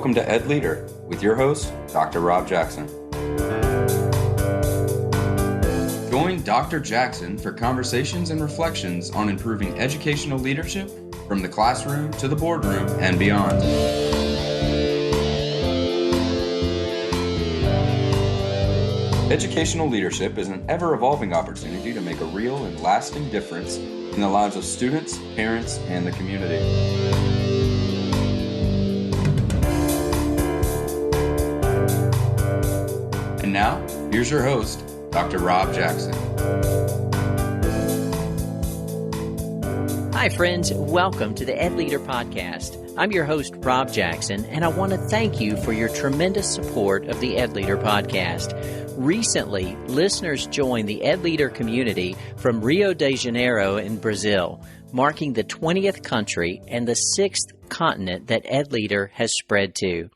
Welcome to Ed Leader with your host, Dr. Rob Jackson. Join Dr. Jackson for conversations and reflections on improving educational leadership from the classroom to the boardroom and beyond. Educational leadership is an ever-evolving opportunity to make a real and lasting difference in the lives of students, parents, and the community. And now, here's your host, Dr. Rob Jackson. Hi, friends. Welcome to the Ed Leader Podcast. I'm your host, Rob Jackson, and I want to thank you for your tremendous support of the Ed Leader Podcast. Recently, listeners joined the Ed Leader community from Rio de Janeiro in Brazil, marking the 20th country and the 6th continent that Ed Leader has spread to.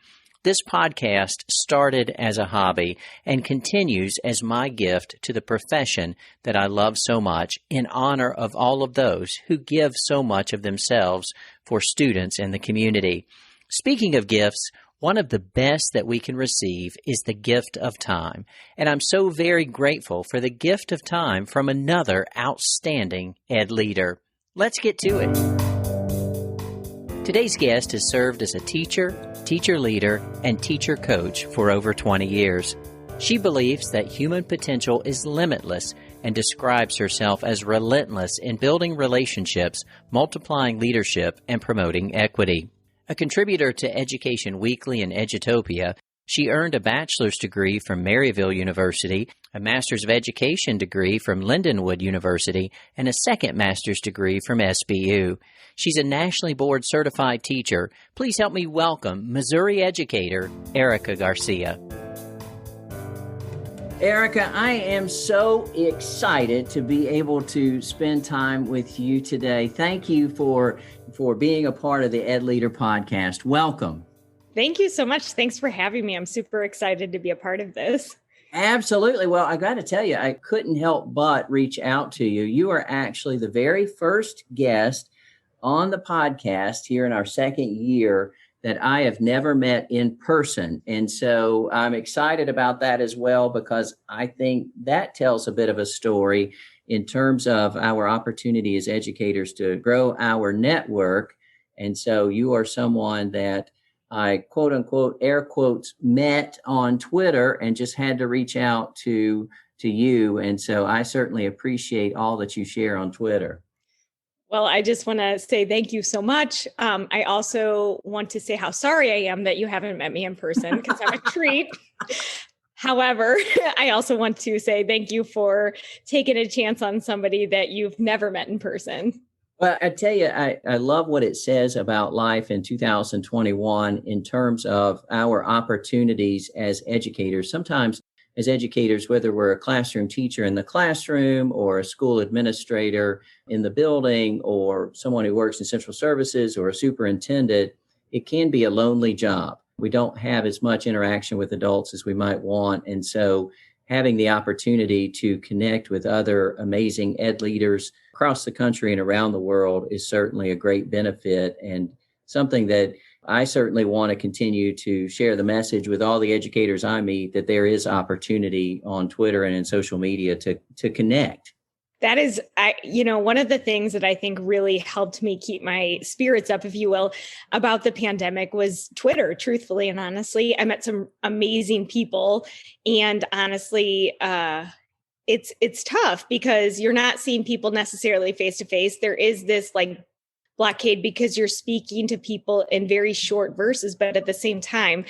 This podcast started as a hobby and continues as my gift to the profession that I love so much in honor of all of those who give so much of themselves for students in the community. Speaking of gifts, one of the best that we can receive is the gift of time, and I'm so very grateful for the gift of time from another outstanding Ed Leader. Let's get to it. Today's guest has served as a teacher, teacher leader, and teacher coach for over 20 years. She believes that human potential is limitless and describes herself as relentless in building relationships, multiplying leadership, and promoting equity. A contributor to Education Weekly and Edutopia, she earned a bachelor's degree from Maryville University, a master's of education degree from Lindenwood University, and a second master's degree from SBU. She's a nationally board certified teacher. Please help me welcome Missouri educator Erika Garcia. Erika, I am so excited to be able to spend time with you today. Thank you for being a part of the Ed Leader Podcast. Welcome. Thank you so much. Thanks for having me. I'm super excited to be a part of this. Absolutely. Well, I got to tell you, I couldn't help but reach out to you. You are actually the very first guest on the podcast here in our second year that I have never met in person. And so I'm excited about that as well, because I think that tells a bit of a story in terms of our opportunity as educators to grow our network. And so you are someone that I, quote unquote, air quotes, met on Twitter and just had to reach out to you. And so I certainly appreciate all that you share on Twitter. Well, I just want to say thank you so much. I also want to say how sorry I am that you haven't met me in person, because I'm a treat. However, I also want to say thank you for taking a chance on somebody that you've never met in person. Well, I tell you, I love what it says about life in 2021 in terms of our opportunities as educators. Sometimes as educators, whether we're a classroom teacher in the classroom or a school administrator in the building or someone who works in central services or a superintendent, it can be a lonely job. We don't have as much interaction with adults as we might want. And so having the opportunity to connect with other amazing ed leaders across the country and around the world is certainly a great benefit, and something that I certainly want to continue to share the message with all the educators I meet, that there is opportunity on Twitter and in social media to connect. That is, one of the things that I think really helped me keep my spirits up, if you will, about the pandemic was Twitter, truthfully and honestly. I met some amazing people, and honestly, it's tough because you're not seeing people necessarily face to face. There is this blockade because you're speaking to people in very short verses, but at the same time,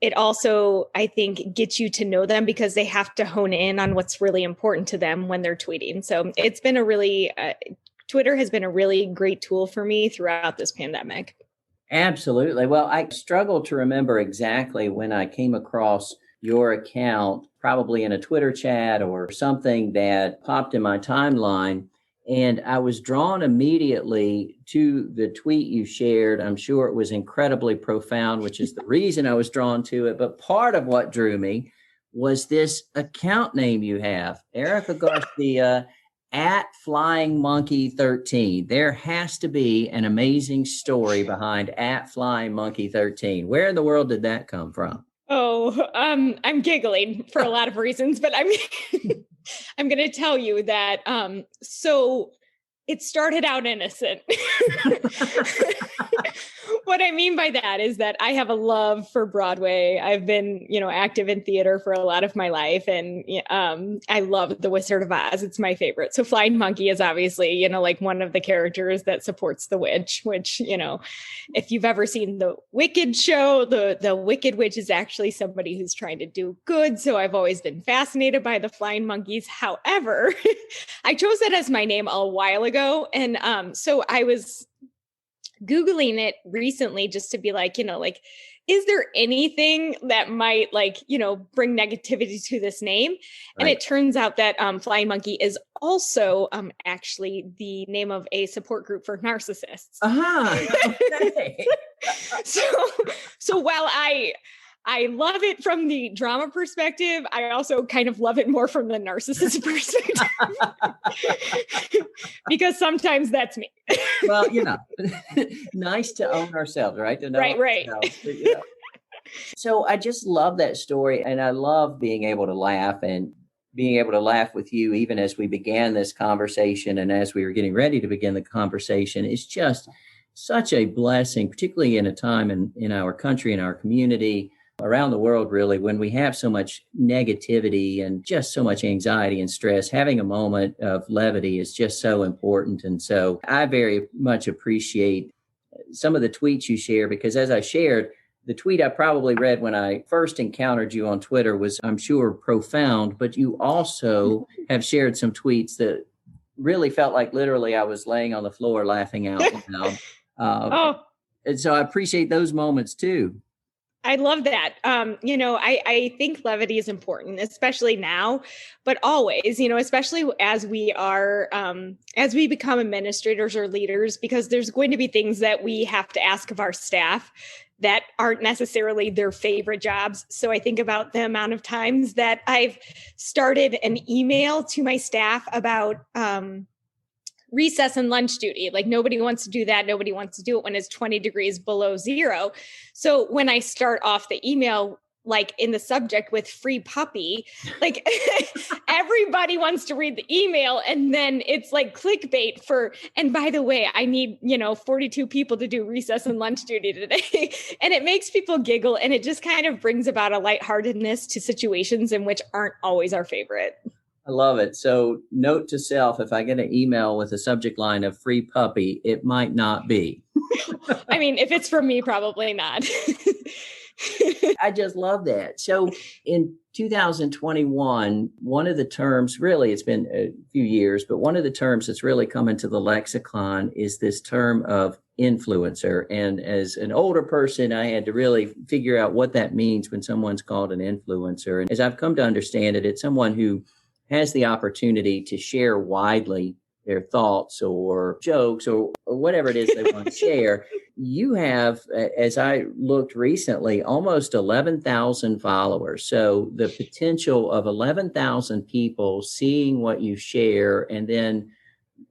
it also, I think, gets you to know them because they have to hone in on what's really important to them when they're tweeting. So it's been Twitter has been a really great tool for me throughout this pandemic. Absolutely. Well, I struggle to remember exactly when I came across your account, probably in a Twitter chat or something that popped in my timeline. And I was drawn immediately to the tweet you shared. I'm sure it was incredibly profound, which is the reason I was drawn to it. But part of what drew me was this account name you have, Erika Garcia. at Flying Monkey 13. There has to be an amazing story behind at Flying Monkey 13. Where in the world did that come from? Oh, I'm giggling for a lot of reasons, but I'm I'm going to tell you that. So it started out innocent. What I mean by that is that I have a love for Broadway. I've been, active in theater for a lot of my life. And I love The Wizard of Oz. It's my favorite. So Flying Monkey is obviously, like one of the characters that supports the witch, which, if you've ever seen the Wicked show, the Wicked Witch is actually somebody who's trying to do good. So I've always been fascinated by the Flying Monkeys. However, I chose that as my name a while ago. And so I was Googling it recently just to be like, is there anything that might bring negativity to this name? And Right. it turns out that Flying Monkey is also actually the name of a support group for narcissists. Okay. So while I love it from the drama perspective, I also kind of love it more from the narcissist perspective. Because sometimes that's me. Well, nice to own ourselves, right? To know Right. ourselves, So I just love that story. And I love being able to laugh and being able to laugh with you, even as we began this conversation and as we were getting ready to begin the conversation. It's just such a blessing, particularly in a time in our country, in our community, around the world, really, when we have so much negativity and just so much anxiety and stress. Having a moment of levity is just so important. And so I very much appreciate some of the tweets you share, because as I shared, the tweet I probably read when I first encountered you on Twitter was, I'm sure, profound, but you also have shared some tweets that really felt like literally I was laying on the floor laughing out loud. And so I appreciate those moments too. I love that. I think levity is important, especially now, but always, especially as we are, as we become administrators or leaders, because there's going to be things that we have to ask of our staff that aren't necessarily their favorite jobs. So I think about the amount of times that I've started an email to my staff about, recess and lunch duty. Like nobody wants to do that. Nobody wants to do it when it's 20 degrees below zero. So when I start off the email, like in the subject with free puppy, like everybody wants to read the email. And then it's like clickbait and by the way, I need, 42 people to do recess and lunch duty today. And it makes people giggle. And it just kind of brings about a lightheartedness to situations in which aren't always our favorite. I love it. So note to self, if I get an email with a subject line of free puppy, it might not be. I mean, if it's from me, probably not. I just love that. So in 2021, one of the terms, really, it's been a few years, but one of the terms that's really come into the lexicon is this term of influencer. And as an older person, I had to really figure out what that means when someone's called an influencer. And as I've come to understand it, it's someone who has the opportunity to share widely their thoughts or jokes or whatever it is they want to share. You have, as I looked recently, almost 11,000 followers. So the potential of 11,000 people seeing what you share, and then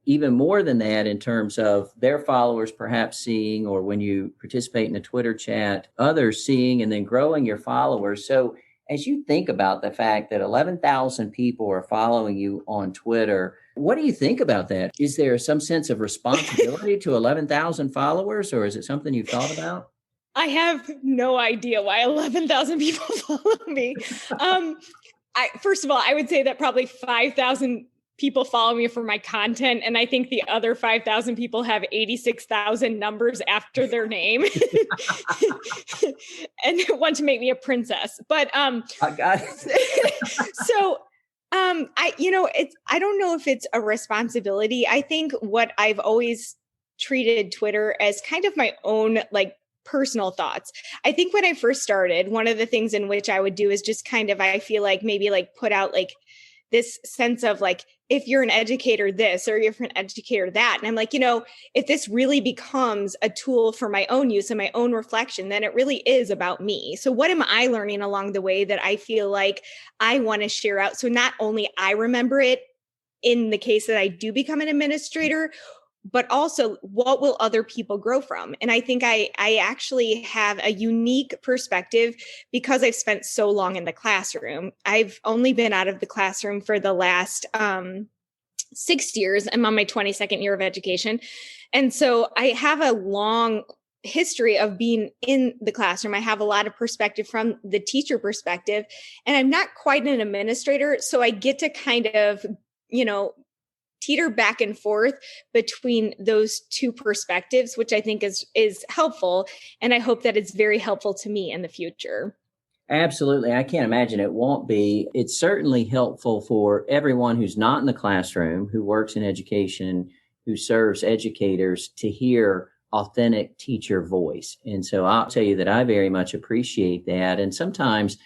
even more than that in terms of their followers perhaps seeing, or when you participate in a Twitter chat, others seeing and then growing your followers. So as you think about the fact that 11,000 people are following you on Twitter, what do you think about that? Is there some sense of responsibility to 11,000 followers, or is it something you've thought about? I have no idea why 11,000 people follow me. First of all, I would say that probably 5,000 people follow me for my content. And I think the other 5,000 people have 86,000 numbers after their name and want to make me a princess. But I got it. So I don't know if it's a responsibility. I think what I've always treated Twitter as kind of my own personal thoughts. I think when I first started, one of the things in which I would do is just kind of, I feel like maybe put out this sense of if you're an educator, this, or if you're an educator, that. And I'm like, if this really becomes a tool for my own use and my own reflection, then it really is about me. So what am I learning along the way that I feel like I want to share out? So not only I remember it in the case that I do become an administrator, but also what will other people grow from? And I think I actually have a unique perspective because I've spent so long in the classroom. I've only been out of the classroom for the last 6 years. I'm on my 22nd year of education. And so I have a long history of being in the classroom. I have a lot of perspective from the teacher perspective, and I'm not quite an administrator. So I get to kind of, teeter back and forth between those two perspectives, which I think is helpful. And I hope that it's very helpful to me in the future. Absolutely. I can't imagine it won't be. It's certainly helpful for everyone who's not in the classroom, who works in education, who serves educators, to hear authentic teacher voice. And so I'll tell you that I very much appreciate that. And sometimes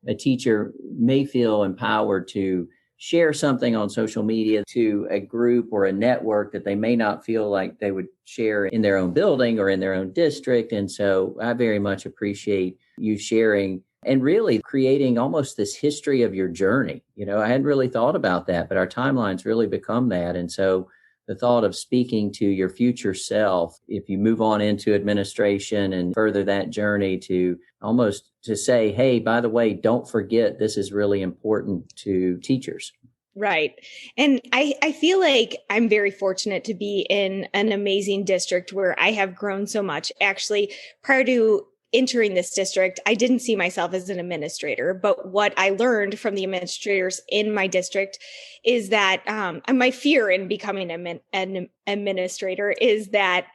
a teacher may feel empowered to share something on social media to a group or a network that they may not feel like they would share in their own building or in their own district. And so I very much appreciate you sharing and really creating almost this history of your journey. I hadn't really thought about that, but our timelines really become that. And so the thought of speaking to your future self, if you move on into administration and further that journey, to almost to say, hey, by the way, don't forget, this is really important to teachers. Right. And I feel like I'm very fortunate to be in an amazing district where I have grown so much. Actually, prior to entering this district, I didn't see myself as an administrator, but what I learned from the administrators in my district is that my fear in becoming an administrator is that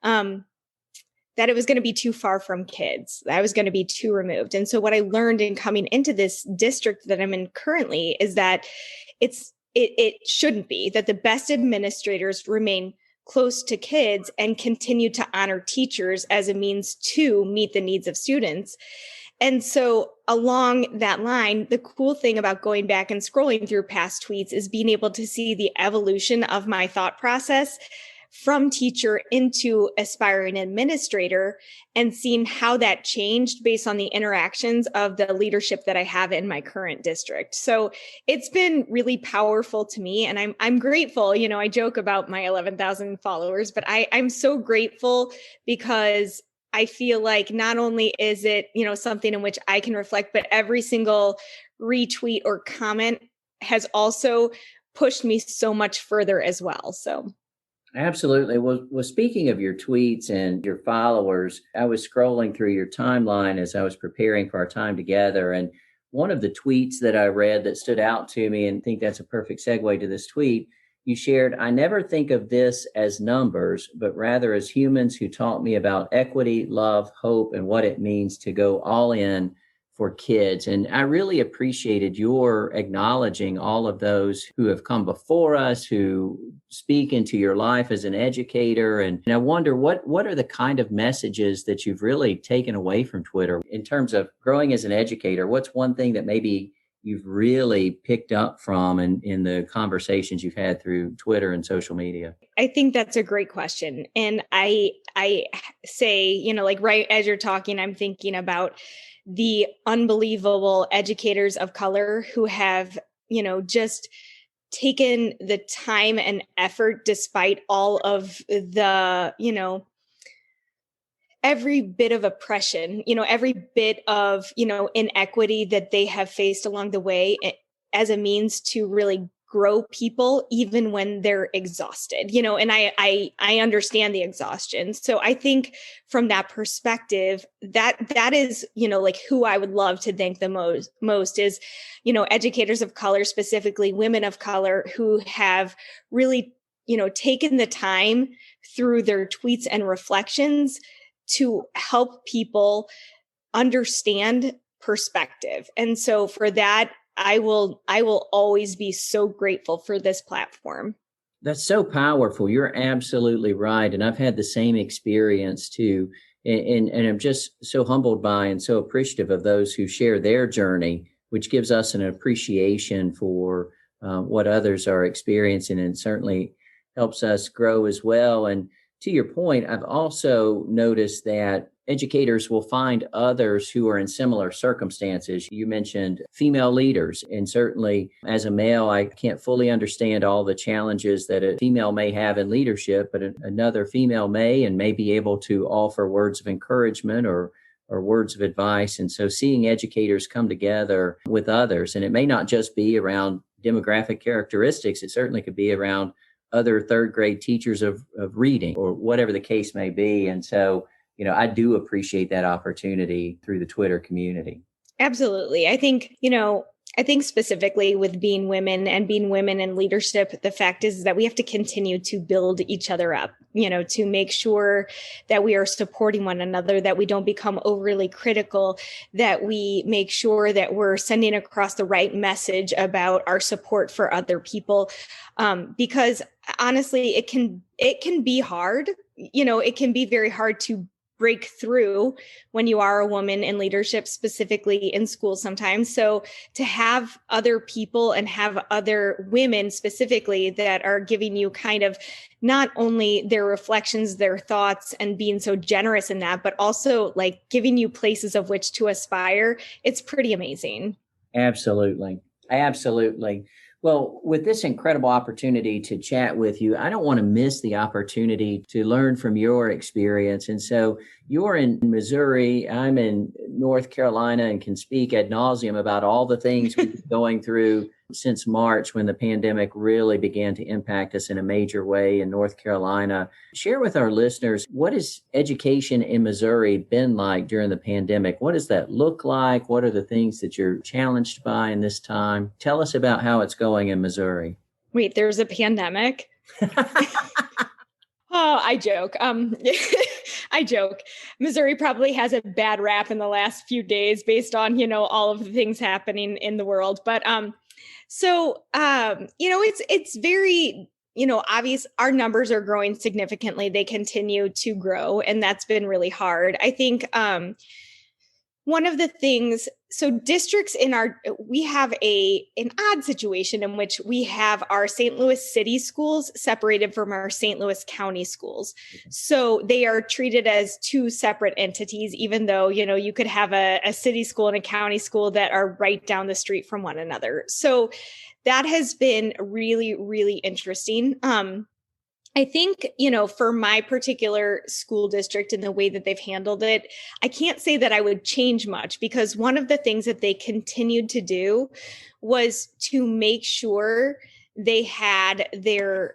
it was going to be too far from kids. I was going to be too removed. And so what I learned in coming into this district that I'm in currently is that it shouldn't be, that the best administrators remain close to kids and continue to honor teachers as a means to meet the needs of students. And so along that line, the cool thing about going back and scrolling through past tweets is being able to see the evolution of my thought process from teacher into aspiring administrator and seeing how that changed based on the interactions of the leadership that I have in my current district. So it's been really powerful to me, and I'm grateful. I joke about my 11,000 followers, but I'm so grateful because I feel like not only is it, something in which I can reflect, but every single retweet or comment has also pushed me so much further as well. So absolutely. Well, speaking of your tweets and your followers, I was scrolling through your timeline as I was preparing for our time together. And one of the tweets that I read that stood out to me, and I think that's a perfect segue to this tweet, you shared, "I never think of this as numbers, but rather as humans who taught me about equity, love, hope, and what it means to go all in for kids." And I really appreciated your acknowledging all of those who have come before us, who speak into your life as an educator. And I wonder, what are the kind of messages that you've really taken away from Twitter in terms of growing as an educator? What's one thing that maybe you've really picked up from in the conversations you've had through Twitter and social media? I think that's a great question. And I say, like right as you're talking, I'm thinking about the unbelievable educators of color who have, just taken the time and effort despite all of the, every bit of oppression, every bit of, inequity that they have faced along the way as a means to really grow people even when they're exhausted, and I understand the exhaustion. So I think from that perspective, that is, like who I would love to thank the most is, educators of color, specifically women of color, who have really, taken the time through their tweets and reflections to help people understand perspective. And so for that, I will always be so grateful for this platform. That's so powerful. You're absolutely right. And I've had the same experience too. And I'm just so humbled by and so appreciative of those who share their journey, which gives us an appreciation for what others are experiencing, and certainly helps us grow as well. And to your point, I've also noticed that educators will find others who are in similar circumstances. You mentioned female leaders, and certainly as a male, I can't fully understand all the challenges that a female may have in leadership, but another female may be able to offer words of encouragement or words of advice. And so seeing educators come together with others, and it may not just be around demographic characteristics, it certainly could be around other third grade teachers of reading or whatever the case may be. And so, I do appreciate that opportunity through the Twitter community. Absolutely. I think specifically with being women in leadership, the fact is that we have to continue to build each other up, to make sure that we are supporting one another, that we don't become overly critical, that we make sure that we're sending across the right message about our support for other people. Because honestly, it can be hard. It can be very hard to break through when you are a woman in leadership, specifically in school sometimes. So to have other people and have other women specifically that are giving you kind of not only their reflections, their thoughts, and being so generous in that, but also like giving you places of which to aspire, it's pretty amazing. Absolutely. Well, with this incredible opportunity to chat with you, I don't want to miss the opportunity to learn from your experience. And so you're in Missouri, I'm in North Carolina, and can speak ad nauseum about all the things we've been going through since March when the pandemic really began to impact us in a major way in North Carolina. Share with our listeners, what has education in Missouri been like during the pandemic? What does that look like? What are the things that you're challenged by in this time? Tell us about how it's going in Missouri. Wait, there's a pandemic? Oh, I joke. I joke. Missouri probably has a bad rap in the last few days based on, all of the things happening in the world. But it's very, obvious our numbers are growing significantly. They continue to grow, and that's been really hard. I think one of the things, so districts we have an odd situation in which we have our St. Louis city schools separated from our St. Louis county schools. So they are treated as two separate entities, even though, you could have a city school and a county school that are right down the street from one another. So that has been really, really interesting. I think, for my particular school district and the way that they've handled it, I can't say that I would change much, because one of the things that they continued to do was to make sure they had their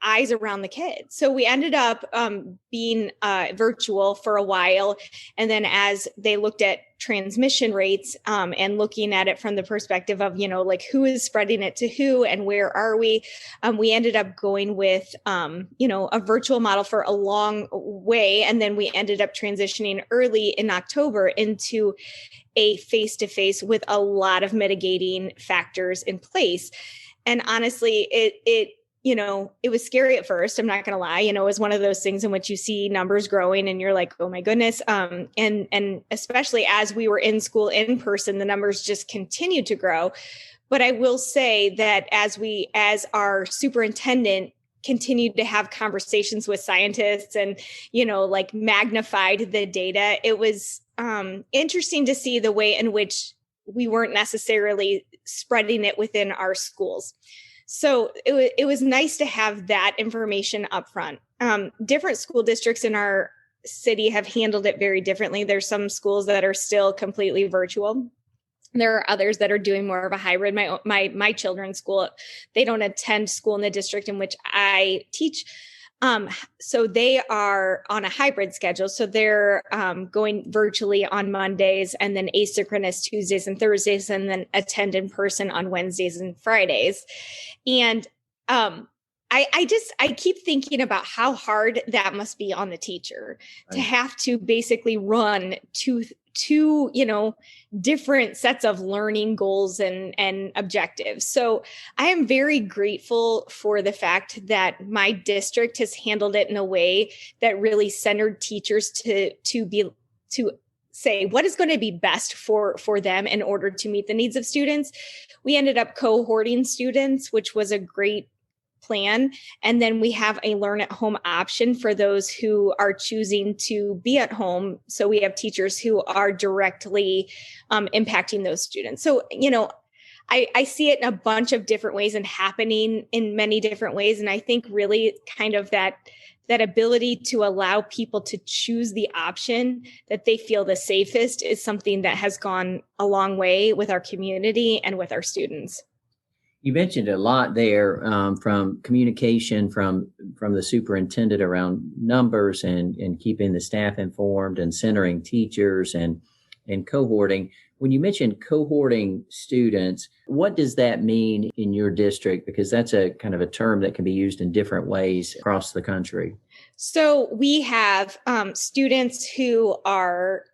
eyes around the kids. So we ended up being virtual for a while. And then as they looked at transmission rates and looking at it from the perspective of, who is spreading it to who and where are we ended up going with, a virtual model for a long way. And then we ended up transitioning early in October into a face-to-face with a lot of mitigating factors in place. And honestly, it was scary at first. I'm not going to lie. It was one of those things in which you see numbers growing and you're like, oh my goodness. And especially as we were in school in person, the numbers just continued to grow. But I will say that as our superintendent continued to have conversations with scientists and, magnified the data, it was interesting to see the way in which we weren't necessarily spreading it within our schools. So it was nice to have that information up front. Different school districts in our city have handled it very differently. There's some schools that are still completely virtual. There are others that are doing more of a hybrid. My children's school, they don't attend school in the district in which I teach. So they are on a hybrid schedule. So they're going virtually on Mondays and then asynchronous Tuesdays and Thursdays, and then attend in person on Wednesdays and Fridays. And I keep thinking about how hard that must be on the teacher to have to basically run two different sets of learning goals and objectives. So I am very grateful for the fact that my district has handled it in a way that really centered teachers to say what is going to be best for them in order to meet the needs of students. We ended up cohorting students, which was a great plan. And then we have a learn at home option for those who are choosing to be at home. So we have teachers who are directly impacting those students. So, I see it in a bunch of different ways and happening in many different ways. And I think really kind of that ability to allow people to choose the option that they feel the safest is something that has gone a long way with our community and with our students. You mentioned a lot there, from communication from the superintendent around numbers and keeping the staff informed and centering teachers and cohorting. When you mentioned cohorting students, what does that mean in your district? Because that's a kind of a term that can be used in different ways across the country. So we have students who are,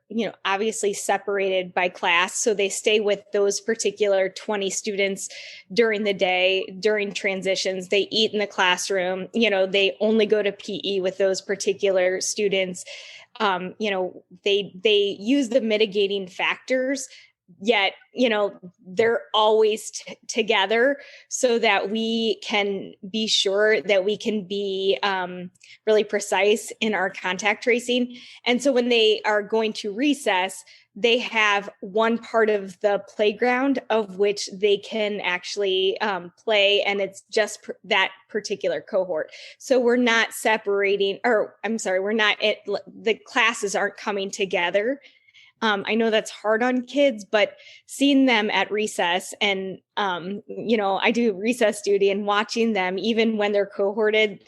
obviously separated by class. So they stay with those particular 20 students during the day, during transitions. They eat in the classroom. They only go to PE with those particular students. They use the mitigating factors, yet, they're always together so that we can be sure that we can be really precise in our contact tracing. And so when they are going to recess, they have one part of the playground of which they can actually play, and it's just that particular cohort. So we're not separating, the classes aren't coming together. I know that's hard on kids, but seeing them at recess and, I do recess duty, and watching them, even when they're cohorted,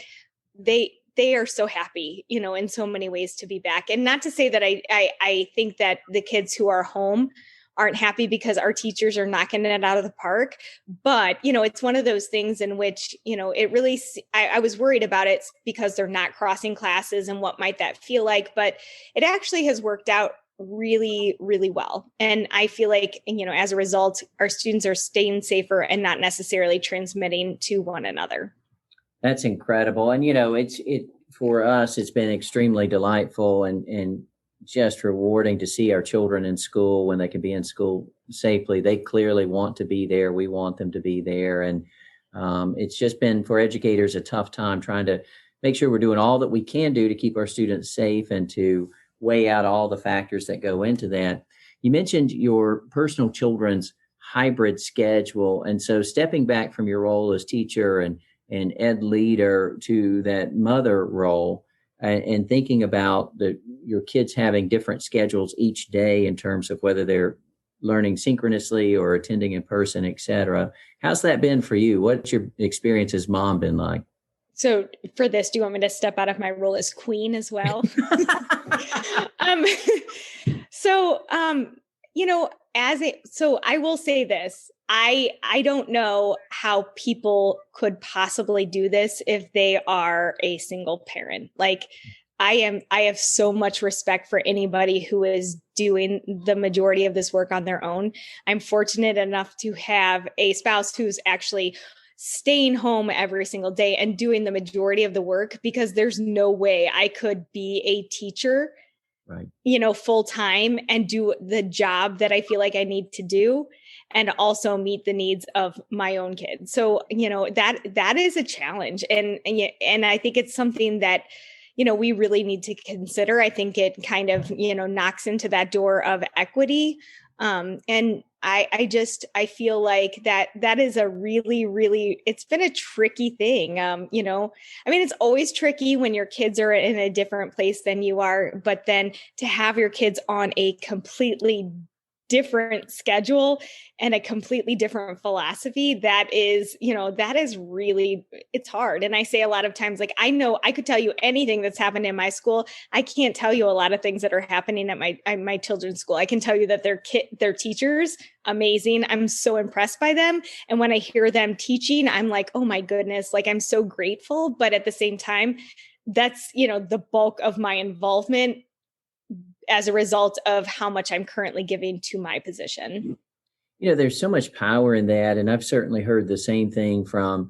they are so happy, in so many ways to be back. And not to say that I think that the kids who are home aren't happy because our teachers are knocking it out of the park. But, it's one of those things in which, it really, I was worried about it because they're not crossing classes and what might that feel like. But it actually has worked out really, really well. And I feel like, as a result, our students are staying safer and not necessarily transmitting to one another. That's incredible. And, for us, it's been extremely delightful and just rewarding to see our children in school when they can be in school safely. They clearly want to be there. We want them to be there. And it's just been, for educators, a tough time trying to make sure we're doing all that we can do to keep our students safe and to weigh out all the factors that go into that. You mentioned your personal children's hybrid schedule. And so stepping back from your role as teacher and ed leader to that mother role, and thinking about your kids having different schedules each day in terms of whether they're learning synchronously or attending in person, et cetera. How's that been for you? What's your experience as mom been like? So for this, do you want me to step out of my role as queen as well? So I will say this. I don't know how people could possibly do this if they are a single parent. Like I have so much respect for anybody who is doing the majority of this work on their own. I'm fortunate enough to have a spouse who's actually staying home every single day and doing the majority of the work, because there's no way I could be a teacher, right, full time and do the job that I feel like I need to do and also meet the needs of my own kids. So, that is a challenge. And I think it's something that, we really need to consider. I think it kind of, knocks into that door of equity. And I feel like that is a really, really, it's been a tricky thing. It's always tricky when your kids are in a different place than you are, but then to have your kids on a completely different schedule and a completely different philosophy, that is really, it's hard. And I say a lot of times, like, I know I could tell you anything that's happened in my school. I can't tell you a lot of things that are happening at my children's school. I can tell you that their teachers, amazing. I'm so impressed by them. And when I hear them teaching, I'm like, oh my goodness, like I'm so grateful. But at the same time, that's, the bulk of my involvement as a result of how much I'm currently giving to my position. There's so much power in that. And I've certainly heard the same thing from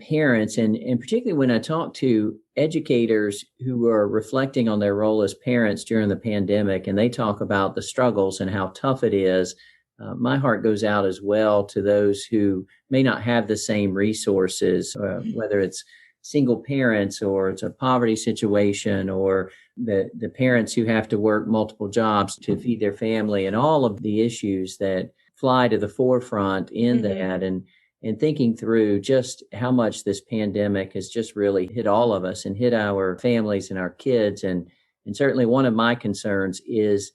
parents. And particularly when I talk to educators who are reflecting on their role as parents during the pandemic, and they talk about the struggles and how tough it is my heart goes out as well to those who may not have the same resources, whether it's single parents or it's a poverty situation or the parents who have to work multiple jobs to feed their family and all of the issues that fly to the forefront in that and thinking through just how much this pandemic has just really hit all of us and hit our families and our kids. And certainly one of my concerns is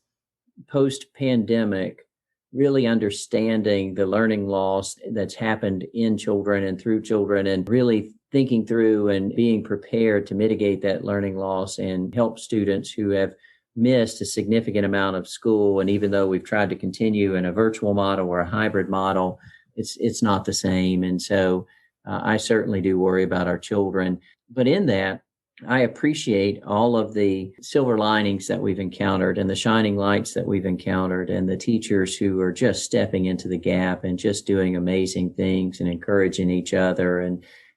post-pandemic, really understanding the learning loss that's happened in children and through children and really thinking through and being prepared to mitigate that learning loss and help students who have missed a significant amount of school. And even though we've tried to continue in a virtual model or a hybrid model, it's not the same. And so I certainly do worry about our children. But in that, I appreciate all of the silver linings that we've encountered and the shining lights that we've encountered and the teachers who are just stepping into the gap and just doing amazing things and encouraging each other.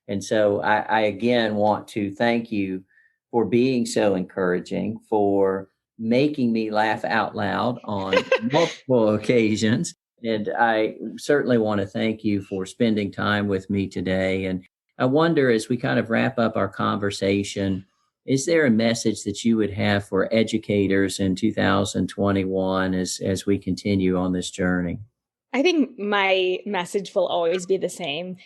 And so I again want to thank you for being so encouraging, for making me laugh out loud on multiple occasions. And I certainly want to thank you for spending time with me today. And I wonder, as we kind of wrap up our conversation, is there a message that you would have for educators in 2021 as we continue on this journey? I think my message will always be the same.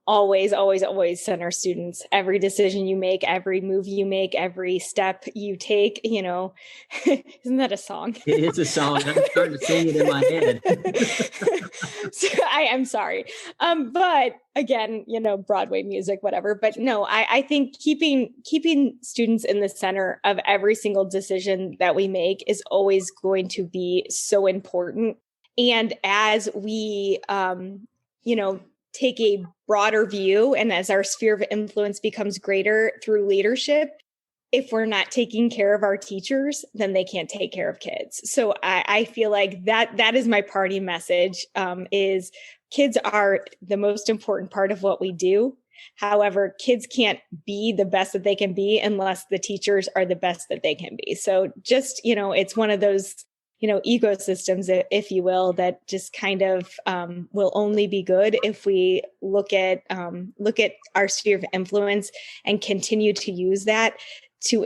Always, always, always center students. Every decision you make, every move you make, every step you take, isn't that a song? It is a song. I'm starting to sing it in my head. So I am sorry. But again, Broadway music, whatever. But no, I think keeping students in the center of every single decision that we make is always going to be so important. And as we, take a broader view and as our sphere of influence becomes greater through leadership, if we're not taking care of our teachers, then they can't take care of kids. So I feel like that is my party message, is kids are the most important part of what we do. However, kids can't be the best that they can be unless the teachers are the best that they can be. So just, it's one of those ecosystems, if you will, that just kind of will only be good if we look at our sphere of influence and continue to use that to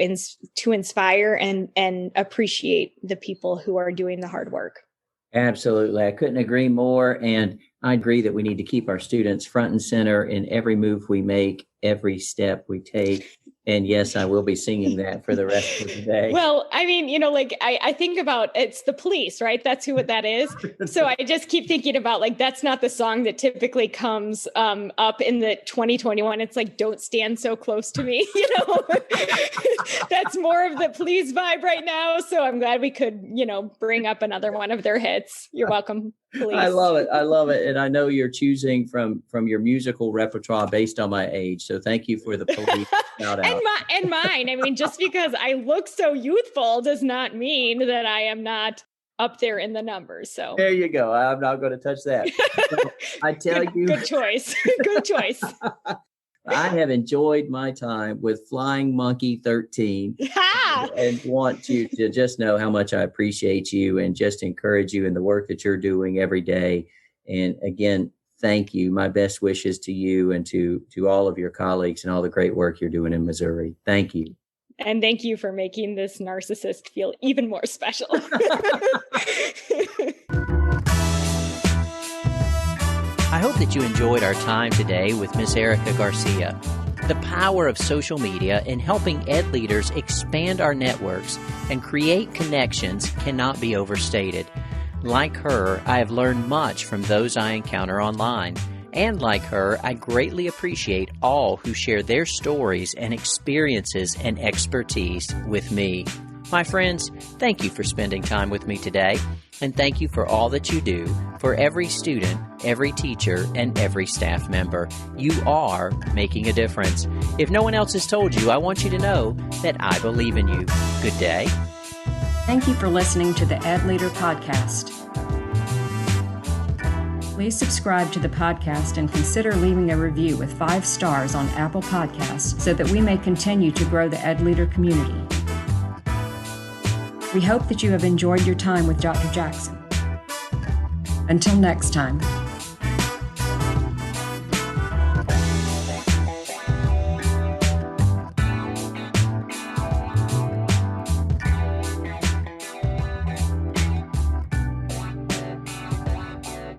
inspire and appreciate the people who are doing the hard work. Absolutely. I couldn't agree more. And I agree that we need to keep our students front and center in every move we make, every step we take. And yes, I will be singing that for the rest of the day. Well, I mean, I think about it's the police, right? That's what that is. So I just keep thinking about that's not the song that typically comes up in the 2021. It's like, don't stand so close to me. That's more of the police vibe right now. So I'm glad we could, bring up another one of their hits. You're welcome, police. I love it. I love it. And I know you're choosing from your musical repertoire based on my age. So thank you for the police shout out. And mine. I mean, just because I look so youthful does not mean that I am not up there in the numbers. So there you go. I'm not going to touch that. So I tell you. Good choice. Good choice. I have enjoyed my time with Flying Monkey 13 and want you to just know how much I appreciate you and just encourage you in the work that you're doing every day. And again, thank you. My best wishes to you and to all of your colleagues and all the great work you're doing in Missouri. Thank you. And thank you for making this narcissist feel even more special. I hope that you enjoyed our time today with Miss Erika Garcia. The power of social media in helping ed leaders expand our networks and create connections cannot be overstated. Like her, I have learned much from those I encounter online. And like her, I greatly appreciate all who share their stories and experiences and expertise with me. My friends, thank you for spending time with me today. And thank you for all that you do for every student, every teacher, and every staff member. You are making a difference. If no one else has told you, I want you to know that I believe in you. Good day. Thank you for listening to the Ed Leader Podcast. Please subscribe to the podcast and consider leaving a review with 5 stars on Apple Podcasts so that we may continue to grow the Ed Leader community. We hope that you have enjoyed your time with Dr. Jackson. Until next time.